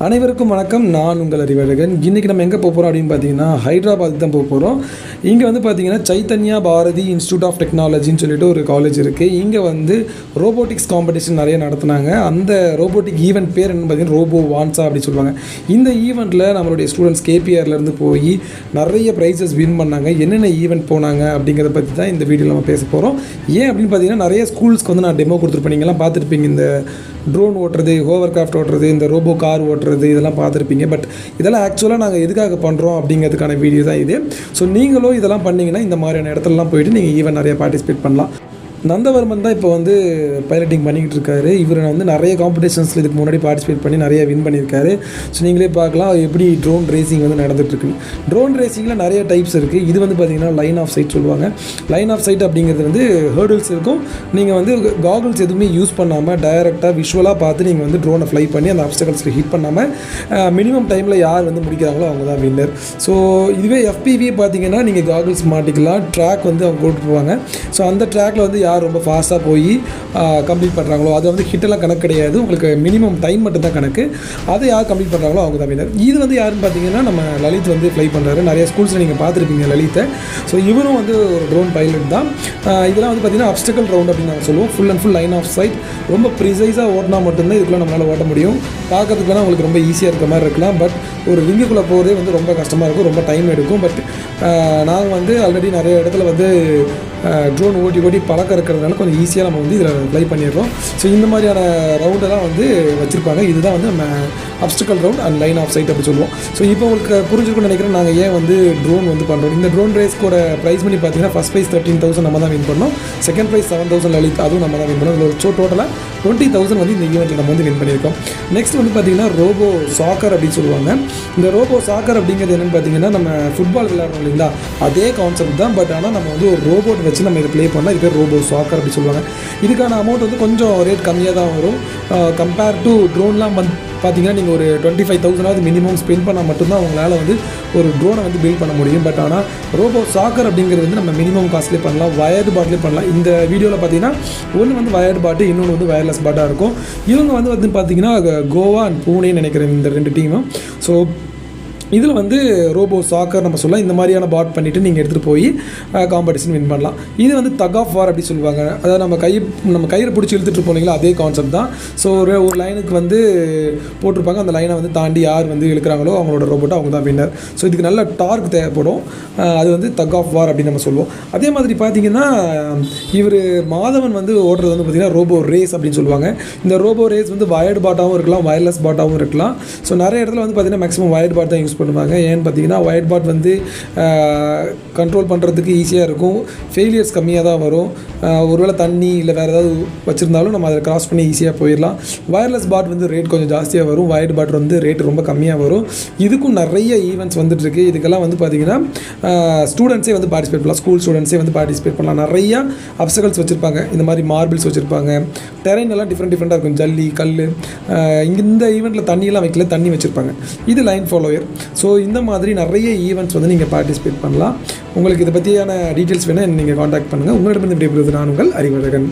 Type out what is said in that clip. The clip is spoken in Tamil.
அனைவருக்கும் வணக்கம். நான் உங்கள் அறிவழகன். இன்றைக்கி நம்ம எங்கே போகிறோம் அப்படின்னு பார்த்தீங்கன்னா ஹைதராபாத் தான் போகிறோம். இங்கே வந்து பார்த்தீங்கன்னா சைத்தன்யா பாரதி இன்ஸ்டியூட் ஆஃப் டெக்னாலஜின்னு சொல்லிட்டு ஒரு காலேஜ் இருக்குது. இங்கே வந்து ரோபோட்டிக்ஸ் காம்படிஷன் நிறைய நடத்துனாங்க. அந்த ரோபோட்டிக் ஈவெண்ட் பேர் என்னன்னு பார்த்தீங்கன்னா ரோபோவான்சா அப்படின்னு சொல்லுவாங்க. இந்த ஈவெண்ட்டில் நம்மளுடைய ஸ்டூடெண்ட்ஸ் KPRலேருந்து போய் நிறைய ப்ரைஸஸ் வின் பண்ணாங்க. என்னென்ன ஈவெண்ட் போனாங்க அப்படிங்கிறத பற்றி தான் இந்த வீடியோவில் நம்ம பேச போகிறோம். ஏன் அப்படின்னு பார்த்தீங்கன்னா நிறைய ஸ்கூல்ஸ்க்கு வந்து நான் டெமோ கொடுத்துருப்பேன். நீங்கள்லாம் பார்த்துருப்பீங்க, இந்த ட்ரோன் ஓட்டுறது, ஹோவர் கிராஃப்ட் ஓட்டுறது, இந்த ரோபோ கார் ஓட்டுறது, இதெல்லாம் பார்த்துருப்பீங்க. பட் இதெல்லாம் ஆக்சுவலாக நாங்கள் எதுக்காக பண்ணுறோம் அப்படிங்கிறதுக்கான வீடியோ தான் இது. ஸோ நீங்களும் இதெல்லாம் பண்ணிங்கன்னா இந்த மாதிரியான இடத்துலலாம் போய்ட்டு நீங்கள் ஈவெண்ட் நிறைய பார்ட்டிசிபேட் பண்ணலாம். நந்தவர்மன் தான் இப்போ வந்து பைலட்டிங் பண்ணிக்கிட்டு இருக்காரு. இவர் வந்து நிறைய காம்படிஷன்ஸில் இதுக்கு முன்னாடி பார்ட்டிசிபேட் பண்ணி நிறைய வின் பண்ணியிருக்காரு. ஸோ நீங்களே பார்க்கலாம் எப்படி ட்ரோன் ரேசிங் வந்து நடந்துகிட்ருக்கு. ட்ரோன் ரேசிங்கில் நிறைய டைப்ஸ் இருக்குது. இது வந்து பார்த்திங்கன்னா லைன் ஆஃப் சைட் சொல்லுவாங்க. லைன் ஆஃப் சைட் அப்படிங்கிறது வந்து ஹேர்டில்ஸ் இருக்கும். நீங்கள் வந்து காகுல்ஸ் எதுவுமே யூஸ் பண்ணாமல் டைரெக்டாக விஷுவலாக பார்த்து நீங்கள் வந்து ட்ரோனை ஃப்ளை பண்ணி அந்த ஆப்ஸ்டக்கல்ஸில் ஹிட் பண்ணாமல் மினிமம் டைமில் யார் வந்து முடிக்கிறாங்களோ அவங்க தான் வின்னர். ஸோ இதுவே FPV பார்த்தீங்கன்னா நீங்கள் காகுல்ஸ் மாட்டிக்கலாம். ட்ராக் வந்து அவங்க போட்டு போவாங்க. ஸோ அந்த ட்ராக்கில் வந்து யார் ரொம்ப ஃபாஸ்ட்டாக போய் கம்ப்ளீட் பண்ணுறாங்களோ அது வந்து ஹிட்டெல்லாம் கணக்கு கிடையாது. உங்களுக்கு மினிமம் டைம் மட்டும் தான் கணக்கு. அதை யார் கம்ப்ளீட் பண்ணுறாங்களோ அவங்க தான் வின்னர். இது வந்து யாருன்னு பார்த்தீங்கன்னா நம்ம லலித் வந்து ஃப்ளை பண்ணுறாரு. நிறைய ஸ்கூல்ஸில் நீங்கள் பார்த்துருப்பீங்க லலித்தை. ஸோ இவரும் வந்து ஒரு ட்ரோன் பைலட் தான். இதெல்லாம் வந்து பார்த்திங்கன்னா அப்ஸ்டக்கல் ரவுண்ட் அப்படின்னு நாங்கள் சொல்லுவோம். Full and full line of sight. ரொம்ப ப்ரிசைஸாக ஓட்டினா மட்டும்தான் இதுக்குள்ளே நம்மளால் ஓட்ட முடியும். பார்க்கறதுக்கு வேணால் உங்களுக்கு ரொம்ப ஈஸியாக இருக்க மாதிரி இருக்கலாம். பட் ஒரு ரிங்குக்குள்ளே போகிறதே வந்து ரொம்ப கஷ்டமாக இருக்கும், ரொம்ப டைம் எடுக்கும். பட் நாங்கள் வந்து ஆல்ரெடி நிறைய இடத்துல வந்து ட்ரோன் ஓட்டி பழக்கம் இருக்கிறதுனால கொஞ்சம் ஈஸியாக நம்ம வந்து இதில் ஃப்ளை பண்ணிடுறோம். ஸோ இந்த மாதிரியான ரவுண்டெல்லாம் வந்து வச்சுருப்பாங்க. இதுதான் வந்து நம்ம obstacle round and line of sight அப்படி சொல்லுவோம். ஸோ இப்போ உங்களுக்கு புரிஞ்சுக்கணும்னு நினைக்கிறேன் நாங்கள் ஏன் வந்து ட்ரோன் வந்து பண்ணுறோம். இந்த ட்ரோன் ரேஸ்க்கோட ப்ரைஸ் பண்ணி பார்த்தீங்கன்னா ஃபஸ்ட் ப்ரைஸ் 13,000 நம்ம தான் வின் பண்ணோம். செகண்ட் ப்ரைஸ் 7,000 லலித், அதுவும் நம்ம தான் வின் பண்ணோம். ஸோ டோட்டலாக 20,000 வந்து இந்த ஈவெண்ட்டில் நம்ம வந்து வின் பண்ணியிருக்கோம். நெக்ஸ்ட் வந்து பார்த்திங்கன்னா ரோபோ சாக்கர் அப்படின்னு சொல்லுவாங்க. இந்த ரோபோ சாக்கர் அப்படிங்கிறது என்னென்னு பார்த்தீங்கன்னா நம்ம ஃபுட்பால் விளையாடுறோம் இல்லைங்களா, அதே கான்செப்ட் தான். பட் ஆனால் நம்ம வந்து ஒரு ரோபோட் வச்சு நம்ம இதை ப்ளே பண்ணால் இது பேர் ரோபோ சாக்கர் அப்படி சொல்லுவாங்க. இதுக்கான அமௌண்ட் வந்து கொஞ்சம் ரேட் கம்மியாக தான் வரும். கம்பேர் டு ட்ரோன்லாம் வந்து பார்த்தீங்கன்னா நீங்கள் ஒரு 25,000 மினிமம் ஸ்பெண்ட் பண்ணால் மட்டும்தான் உங்களால் வந்து ஒரு ட்ரோனை வந்து பில்ட் பண்ண முடியும். பட் ஆனால் ரோபோ சாக்கர் அப்படிங்கிறது வந்து நம்ம மினிமம் காஸ்ட்லேயே பண்ணலாம், வயர்டு பாட்லேயே பண்ணலாம். இந்த வீடியோவில் பார்த்தீங்கன்னா ஒன்று வந்து வயர்டு பாட்டு, இன்னொன்று வந்து வயர்லெஸ் பாட்டாக இருக்கும். இவங்க வந்து பார்த்தீங்கன்னா கோவா அண்ட் பூனேன்னு நினைக்கிறேன் இந்த ரெண்டு டீமும். ஸோ இதில் வந்து ரோபோ சாக்கர் நம்ம சொல்லலாம். இந்த மாதிரியான பாட் பண்ணிவிட்டு நீங்கள் எடுத்துகிட்டு போய் காம்படிஷன் வின் பண்ணலாம். இது வந்து தக் ஆஃப் வார் அப்படி சொல்லுவாங்க. அதாவது நம்ம கையில் பிடிச்சி இழுத்துட்டு போனீங்களா அதே கான்செப்ட் தான். ஸோ ஒரு லைனுக்கு வந்து போட்டிருப்பாங்க. அந்த லைனை வந்து தாண்டி யார் வந்து இழுக்கிறாங்களோ அவங்களோட ரோபோட்டோ அவங்க தான் வின்னர். ஸோ இதுக்கு நல்ல டார்க் தேவைப்படும். அது வந்து தக் ஆஃப் வார் அப்படின்னு நம்ம சொல்லுவோம். அதே மாதிரி பார்த்தீங்கன்னா இவர் மாதவன் வந்து ஓடுறது வந்து பார்த்திங்கன்னா ரோபோ ரேஸ் அப்படின்னு சொல்லுவாங்க. இந்த ரோபோ ரேஸ் வந்து வயர்டு பாட்டாகவும் இருக்கலாம், வயர்லெஸ் பாட்டாகவும் இருக்கலாம். ஸோ நிறைய இடத்துல வந்து பார்த்திங்கன்னா மேக்ஸிமம் வயர்டு பாட் தான் யூஸ் பண்ணுவாங்க. ஏன்னு பார்த்தீங்கன்னா ஒயர்ட் பாட் வந்து கண்ட்ரோல் பண்ணுறதுக்கு ஈஸியாக இருக்கும், ஃபெயிலியர்ஸ் கம்மியாக தான் வரும். ஒருவேளை தண்ணி இல்லை வேறு ஏதாவது வச்சுருந்தாலும் நம்ம அதை கிராஸ் பண்ணி ஈஸியாக போயிடலாம். வயர்லெஸ் பாட் வந்து ரேட் கொஞ்சம் ஜாஸ்தியாக வரும், ஒயர்ட் பாட் வந்து ரேட் ரொம்ப கம்மியாக வரும். இதுக்கும் நிறைய ஈவெண்ட்ஸ் வந்துட்டுருக்கு. இதுக்கெல்லாம் வந்து பார்த்திங்கன்னா ஸ்டூடெண்ட்ஸே வந்து பார்ட்டிசிபேட் பண்ணலாம், ஸ்கூல் ஸ்டூடெண்ட்ஸே வந்து பார்ட்டிசிபேட் பண்ணலாம். நிறையா அப்ஸ்டக்கல்ஸ் வச்சுருப்பாங்க. இந்த மாதிரி மார்பிள்ஸ் வச்சுருப்பாங்க. டெரைன் எல்லாம் டிஃப்ரெண்ட்டாக இருக்கும், ஜல்லி, கல். இந்த ஈவெண்ட்டில் தண்ணியெல்லாம் வைக்கல, தண்ணி வச்சுருப்பாங்க. இது லைன் ஃபாலோயர். ஸோ இந்த மாதிரி நிறைய ஈவெண்ட்ஸ் வந்து நீங்கள் பார்ட்டிசிபேட் பண்ணலாம். உங்களுக்கு இதை பற்றியான டீட்டெயில்ஸ் வேணால் நீங்கள் காண்டாக்ட் பண்ணுங்கள். உங்களிடமிருந்து விடைபெறுவது நான் உங்கள் அறிவழகன்.